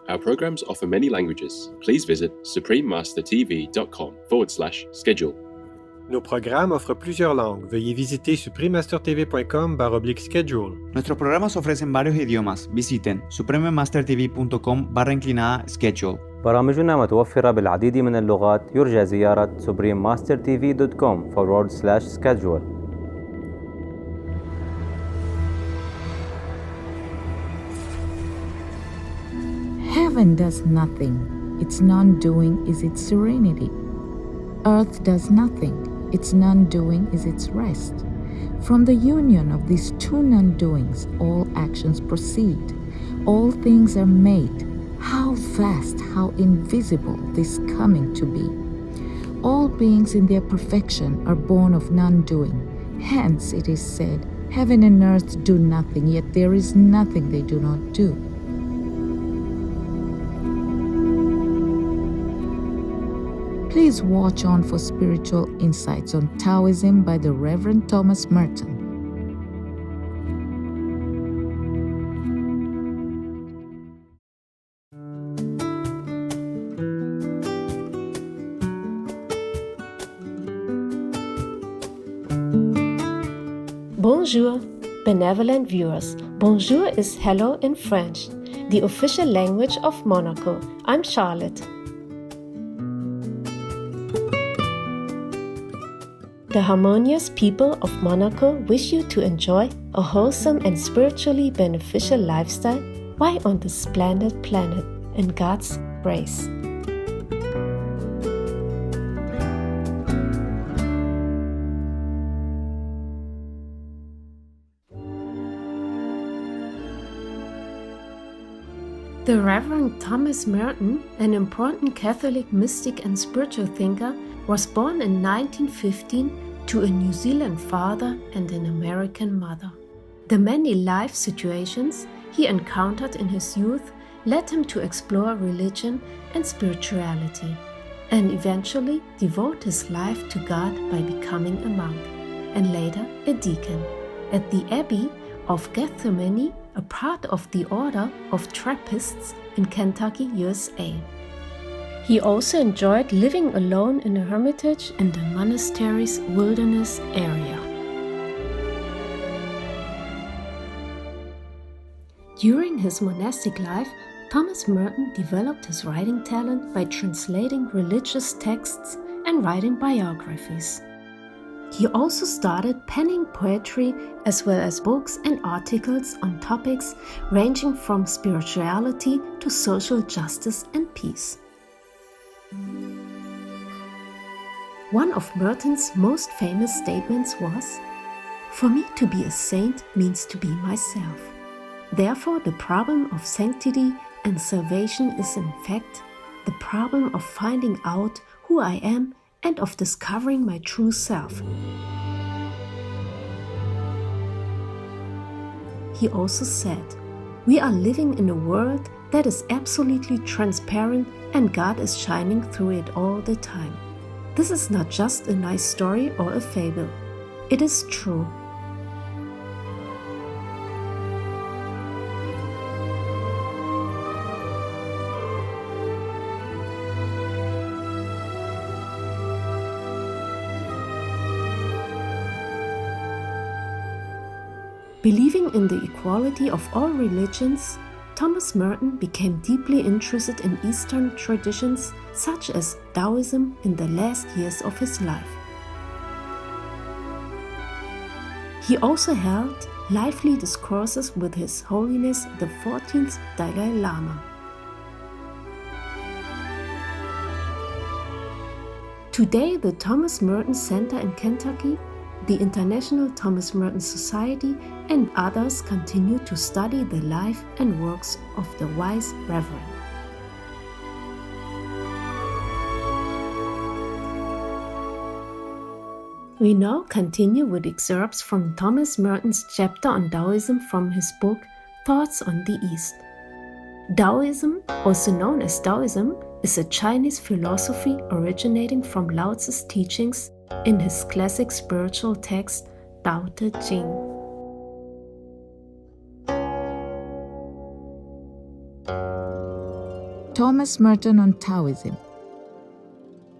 Our programs offer many languages. Please visit suprememastertv.com/schedule. Nos programas offrent plusieurs langues. Veuillez visiter suprememastertv.com/schedule. Nuestros programas ofrecen varios idiomas. Visiten suprememastertv.com/schedule. برامجنا متوفرة بالعديد من اللغات. يرجى زيارة suprememastertv.com/schedule. Heaven does nothing. Its non-doing is its serenity. Earth does nothing. Its non-doing is its rest. From the union of these two non-doings, all actions proceed. All things are made. How vast, how invisible this coming to be. All beings in their perfection are born of non-doing. Hence it is said, heaven and earth do nothing, yet there is nothing they do not do. Please watch on for spiritual insights on Taoism by the Reverend Thomas Merton. Bonjour, benevolent viewers. Bonjour is hello in French, the official language of Monaco. I'm Charlotte. The harmonious people of Monaco wish you to enjoy a wholesome and spiritually beneficial lifestyle while on this splendid planet in God's grace. The Reverend Thomas Merton, an important Catholic mystic and spiritual thinker, was born in 1915 to a New Zealand father and an American mother. The many life situations he encountered in his youth led him to explore religion and spirituality, and eventually devote his life to God by becoming a monk, and later a deacon, at the Abbey of Gethsemane, a part of the Order of Trappists in Kentucky, USA. He also enjoyed living alone in a hermitage in the monastery's wilderness area. During his monastic life, Thomas Merton developed his writing talent by translating religious texts and writing biographies. He also started penning poetry as well as books and articles on topics ranging from spirituality to social justice and peace. One of Merton's most famous statements was, "For me to be a saint means to be myself. Therefore, the problem of sanctity and salvation is in fact the problem of finding out who I am and of discovering my true self." He also said, "We are living in a world that is absolutely transparent and God is shining through it all the time. This is not just a nice story or a fable. It is true." Believing in the equality of all religions, Thomas Merton became deeply interested in Eastern traditions such as Taoism in the last years of his life. He also held lively discourses with His Holiness the 14th Dalai Lama. Today, the Thomas Merton Center in Kentucky, the International Thomas Merton Society, and others continue to study the life and works of the wise Reverend. We now continue with excerpts from Thomas Merton's chapter on Taoism from his book, Thoughts on the East. Taoism, also known as Taoism, is a Chinese philosophy originating from Lao Tzu's teachings in his classic spiritual text, Tao Te Ching. Thomas Merton on Taoism.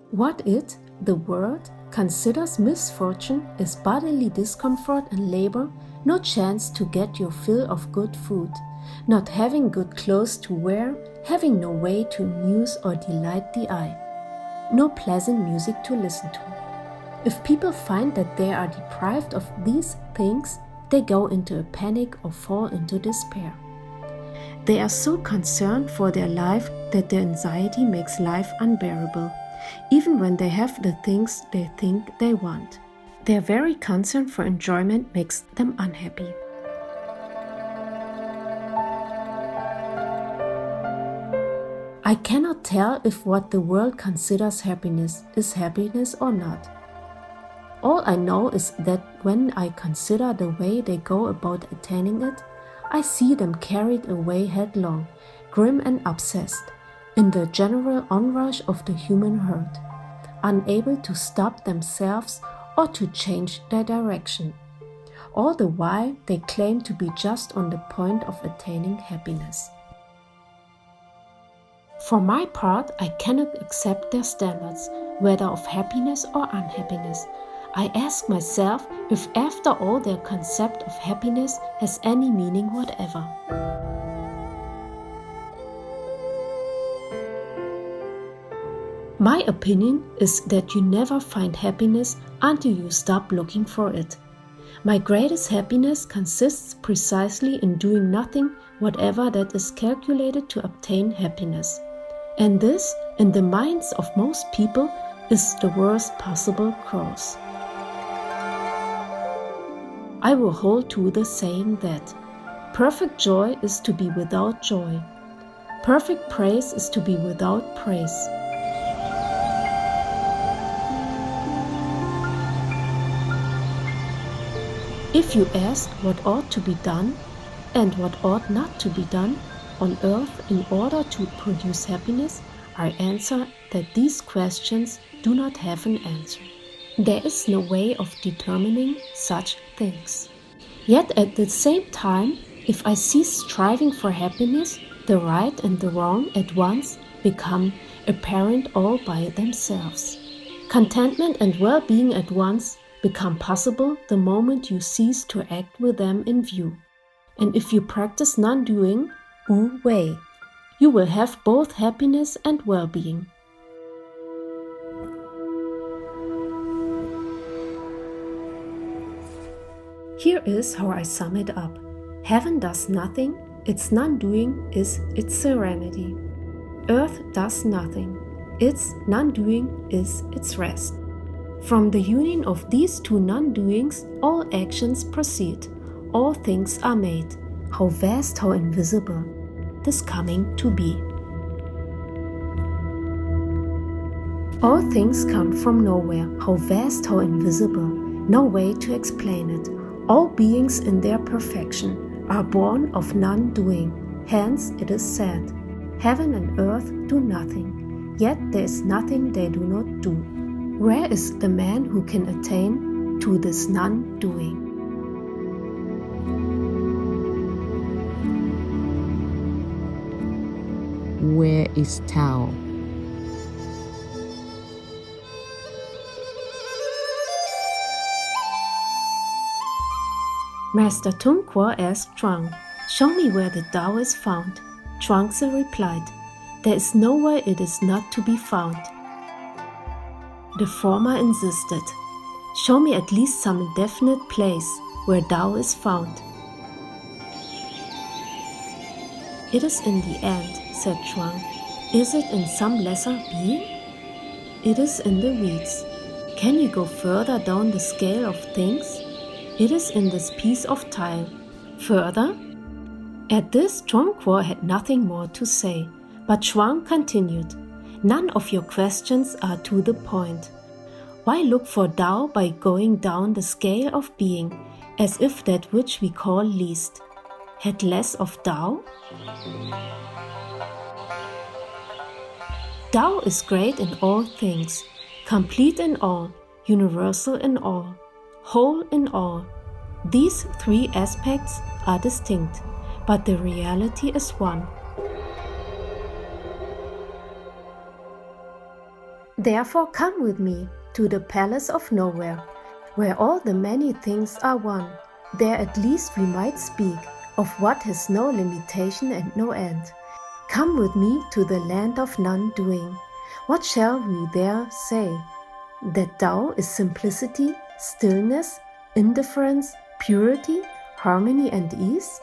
What it, the world, considers misfortune is bodily discomfort and labor, no chance to get your fill of good food, not having good clothes to wear, having no way to amuse or delight the eye, no pleasant music to listen to. If people find that they are deprived of these things, they go into a panic or fall into despair. They are so concerned for their life that their anxiety makes life unbearable, even when they have the things they think they want. Their very concern for enjoyment makes them unhappy. I cannot tell if what the world considers happiness is happiness or not. All I know is that when I consider the way they go about attaining it, I see them carried away headlong, grim and obsessed, in the general onrush of the human herd, unable to stop themselves or to change their direction. All the while they claim to be just on the point of attaining happiness. For my part, I cannot accept their standards, whether of happiness or unhappiness. I ask myself if after all their concept of happiness has any meaning whatever. My opinion is that you never find happiness until you stop looking for it. My greatest happiness consists precisely in doing nothing whatever that is calculated to obtain happiness. And this, in the minds of most people, is the worst possible cross. I will hold to the saying that perfect joy is to be without joy. Perfect praise is to be without praise. If you ask what ought to be done and what ought not to be done on earth in order to produce happiness, I answer that these questions do not have an answer. There is no way of determining such things. Yet at the same time, if I cease striving for happiness, the right and the wrong at once become apparent all by themselves. Contentment and well-being at once become possible the moment you cease to act with them in view. And if you practice non-doing, Wu Wei, you will have both happiness and well-being. Here is how I sum it up. Heaven does nothing, its non-doing is its serenity. Earth does nothing, its non-doing is its rest. From the union of these two non-doings, all actions proceed, all things are made. How vast, how invisible, this coming to be. All things come from nowhere, how vast, how invisible, no way to explain it. All beings in their perfection are born of non-doing, hence it is said, heaven and earth do nothing, yet there is nothing they do not do. Rare is the man who can attain to this non-doing. Where is Tao? Master Tung Kuo asked Chuang, "Show me where the Tao is found." Chuang Tzu replied, "There is nowhere it is not to be found." The former insisted, "Show me at least some indefinite place where Tao is found." "It is in the end," said Chuang. "Is it in some lesser being?" "It is in the weeds." "Can you go further down the scale of things?" "It is in this piece of tile." "Further?" At this, Chuang Kuo had nothing more to say, but Chuang continued, "None of your questions are to the point. Why look for Tao by going down the scale of being, as if that which we call least had less of Tao? Tao is great in all things, complete in all, universal in all, whole in all. These three aspects are distinct, but the reality is one. Therefore come with me to the palace of nowhere, where all the many things are one. There at least we might speak of what has no limitation and no end. Come with me to the land of non-doing. What shall we there say? That Tao is simplicity, stillness, indifference, purity, harmony and ease?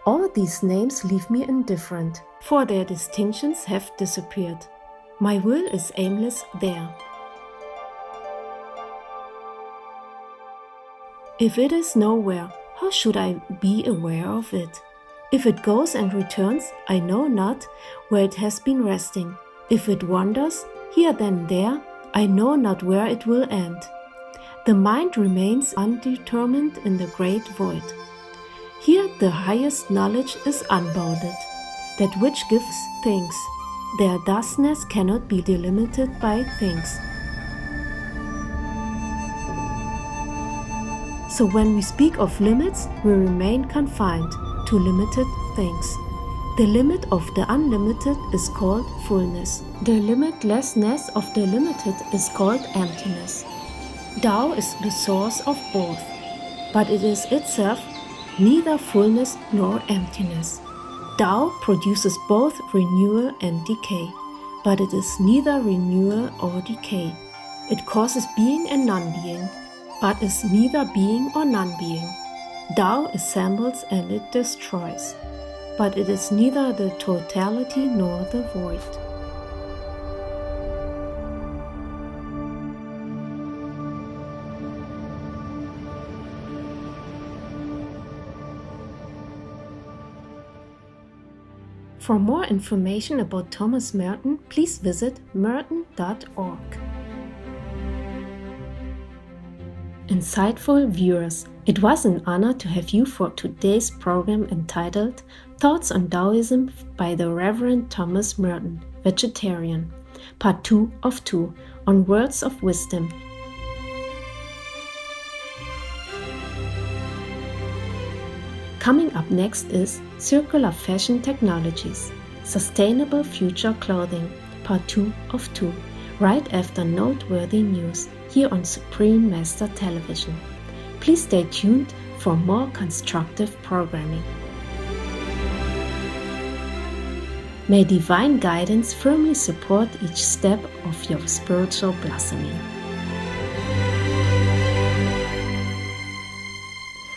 All these names leave me indifferent, for their distinctions have disappeared. My will is aimless there. If it is nowhere, how should I be aware of it? If it goes and returns, I know not where it has been resting. If it wanders, here then there, I know not where it will end. The mind remains undetermined in the great void. Here the highest knowledge is unbounded, that which gives things. Their thusness cannot be delimited by things. So when we speak of limits, we remain confined to limited things. The limit of the unlimited is called fullness. The limitlessness of the limited is called emptiness. Tao is the source of both, but it is itself neither fullness nor emptiness. Tao produces both renewal and decay, but it is neither renewal or decay. It causes being and non-being, but is neither being or non-being. Tao assembles and it destroys, but it is neither the totality nor the void. For more information about Thomas Merton, please visit merton.org. Insightful viewers, it was an honor to have you for today's program entitled Thoughts on Taoism by the Reverend Thomas Merton, Vegetarian, Part 2 of 2, on Words of Wisdom. Coming up next is Circular Fashion Technologies, Sustainable Future Clothing, Part 2 of 2, right after noteworthy news here on Supreme Master Television. Please stay tuned for more constructive programming. May divine guidance firmly support each step of your spiritual blossoming.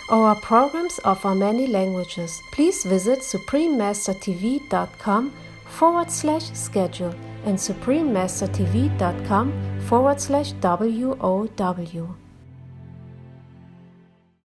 Our programs offer many languages. Please visit suprememastertv.com/schedule and suprememastertv.com/WOW.